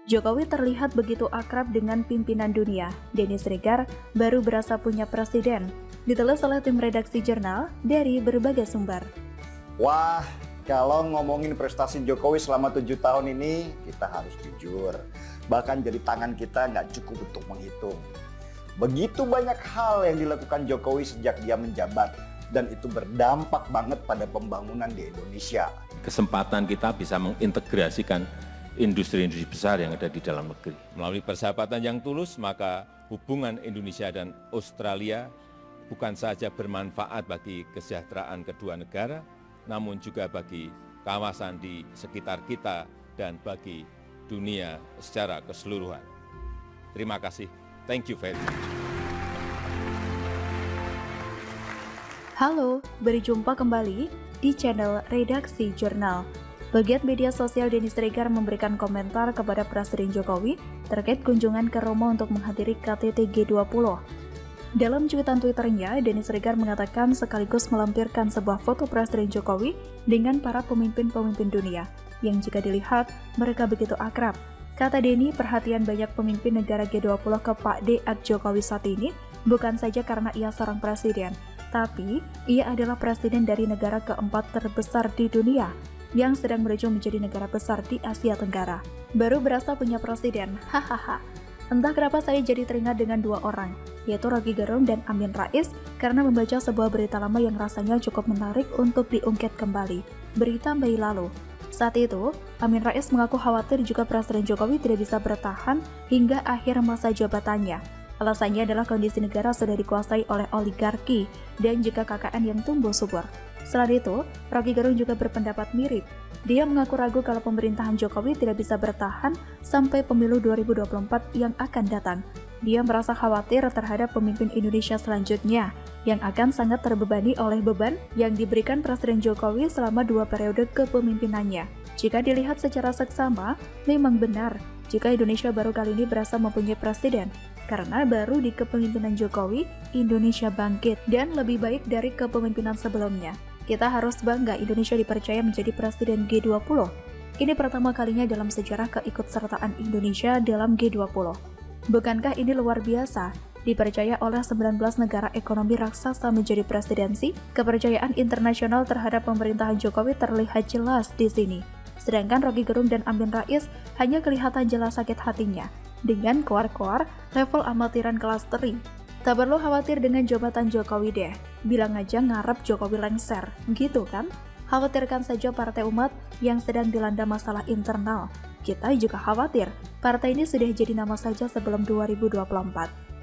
Jokowi terlihat begitu akrab dengan pimpinan dunia. Denny Sregar baru berasa punya presiden. Ditelis oleh tim redaksi jurnal dari berbagai sumber. Wah, kalau ngomongin prestasi Jokowi selama 7 tahun ini, kita harus jujur. Bahkan jadi tangan kita nggak cukup untuk menghitung. Begitu banyak hal yang dilakukan Jokowi sejak dia menjabat. Dan itu berdampak banget pada pembangunan di Indonesia. Kesempatan kita bisa mengintegrasikan industri-industri besar yang ada di dalam negeri. Melalui persahabatan yang tulus, maka hubungan Indonesia dan Australia bukan saja bermanfaat bagi kesejahteraan kedua negara, namun juga bagi kawasan di sekitar kita dan bagi dunia secara keseluruhan. Terima kasih. Thank you very much. Halo, berjumpa kembali di channel Redaksi Jurnal. Pegiat media sosial Denny Sregar memberikan komentar kepada Presiden Jokowi terkait kunjungan ke Roma untuk menghadiri KTT G20. Dalam cuitan Twitternya, Denny Sregar mengatakan sekaligus melampirkan sebuah foto Presiden Jokowi dengan para pemimpin-pemimpin dunia, yang jika dilihat, mereka begitu akrab. Kata Denny, perhatian banyak pemimpin negara G20 ke Pak D. Jokowi saat ini bukan saja karena ia seorang presiden, tapi ia adalah presiden dari negara keempat terbesar di dunia yang sedang menuju menjadi negara besar di Asia Tenggara. Baru berasa punya presiden, hahaha. Entah kenapa saya jadi teringat dengan dua orang, yaitu Rocky Gerung dan Amin Rais, karena membaca sebuah berita lama yang rasanya cukup menarik untuk diungkit kembali. Berita Mei lalu. Saat itu, Amin Rais mengaku khawatir jika Presiden Jokowi tidak bisa bertahan hingga akhir masa jabatannya. Alasannya adalah kondisi negara sudah dikuasai oleh oligarki dan juga KKN yang tumbuh subur. Selain itu, Rocky Gerung juga berpendapat mirip. Dia mengaku ragu kalau pemerintahan Jokowi tidak bisa bertahan sampai pemilu 2024 yang akan datang. Dia merasa khawatir terhadap pemimpin Indonesia selanjutnya yang akan sangat terbebani oleh beban yang diberikan Presiden Jokowi selama 2 periode kepemimpinannya. Jika dilihat secara seksama, memang benar jika Indonesia baru kali ini berasa mempunyai presiden. Karena baru di kepemimpinan Jokowi, Indonesia bangkit dan lebih baik dari kepemimpinan sebelumnya. Kita harus bangga Indonesia dipercaya menjadi presiden G20. Ini pertama kalinya dalam sejarah keikutsertaan Indonesia dalam G20. Bukankah ini luar biasa? Dipercaya oleh 19 negara ekonomi raksasa menjadi presidensi, kepercayaan internasional terhadap pemerintahan Jokowi terlihat jelas di sini. Sedangkan Rocky Gerung dan Amin Rais hanya kelihatan jelas sakit hatinya dengan koar-koar level amatiran kelas teri. Tak perlu khawatir dengan jabatan Jokowi deh, bilang aja ngarep Jokowi lengser, gitu kan? Khawatirkan saja partai umat yang sedang dilanda masalah internal. Kita juga khawatir, partai ini sudah jadi nama saja sebelum 2024.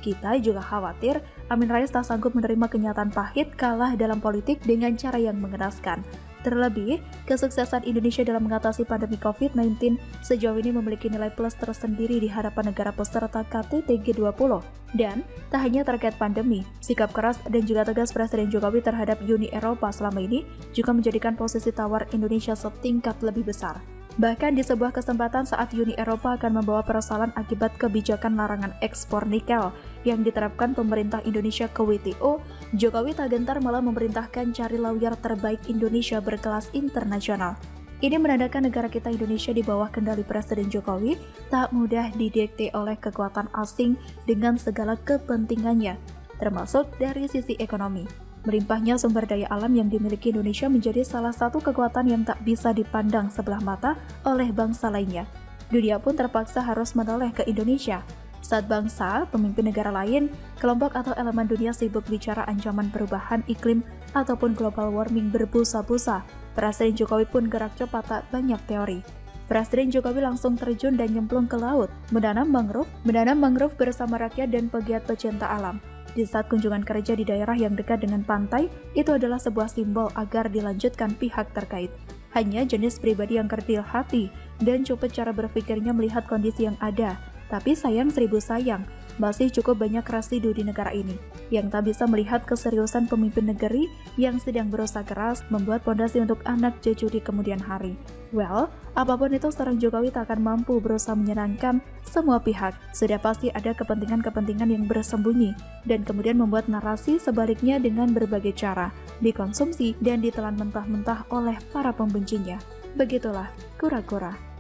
Kita juga khawatir Amin Rais tak sanggup menerima kenyataan pahit kalah dalam politik dengan cara yang mengenaskan. Terlebih, kesuksesan Indonesia dalam mengatasi pandemi COVID-19 sejauh ini memiliki nilai plus tersendiri di hadapan negara peserta KTT G20. Dan, tak hanya terkait pandemi, sikap keras dan juga tegas Presiden Jokowi terhadap Uni Eropa selama ini juga menjadikan posisi tawar Indonesia setingkat lebih besar. Bahkan di sebuah kesempatan saat Uni Eropa akan membawa persoalan akibat kebijakan larangan ekspor nikel yang diterapkan pemerintah Indonesia ke WTO, Jokowi tak gentar malah memerintahkan cari lawyer terbaik Indonesia berkelas internasional. Ini menandakan negara kita Indonesia di bawah kendali Presiden Jokowi tak mudah didikte oleh kekuatan asing dengan segala kepentingannya, termasuk dari sisi ekonomi. Melimpahnya sumber daya alam yang dimiliki Indonesia menjadi salah satu kekuatan yang tak bisa dipandang sebelah mata oleh bangsa lainnya. Dunia pun terpaksa harus menoleh ke Indonesia. Saat bangsa, pemimpin negara lain, kelompok atau elemen dunia sibuk bicara ancaman perubahan iklim ataupun global warming berbusa-busa, Presiden Jokowi pun gerak cepat tak banyak teori. Presiden Jokowi langsung terjun dan nyemplung ke laut, menanam mangrove bersama rakyat dan pegiat pecinta alam. Di saat kunjungan kerja di daerah yang dekat dengan pantai, itu adalah sebuah simbol agar dilanjutkan pihak terkait. Hanya jenis pribadi yang kerdil hati dan cepat cara berpikirnya melihat kondisi yang ada. Tapi sayang seribu sayang, masih cukup banyak rasidu di negara ini yang tak bisa melihat keseriusan pemimpin negeri yang sedang berusaha keras membuat pondasi untuk anak cucu di kemudian hari. Well, apapun itu seorang Jokowi tak akan mampu berusaha menyenangkan semua pihak. Sudah pasti ada kepentingan-kepentingan yang bersembunyi dan kemudian membuat narasi sebaliknya dengan berbagai cara dikonsumsi dan ditelan mentah-mentah oleh para pembencinya. Begitulah kura-kura.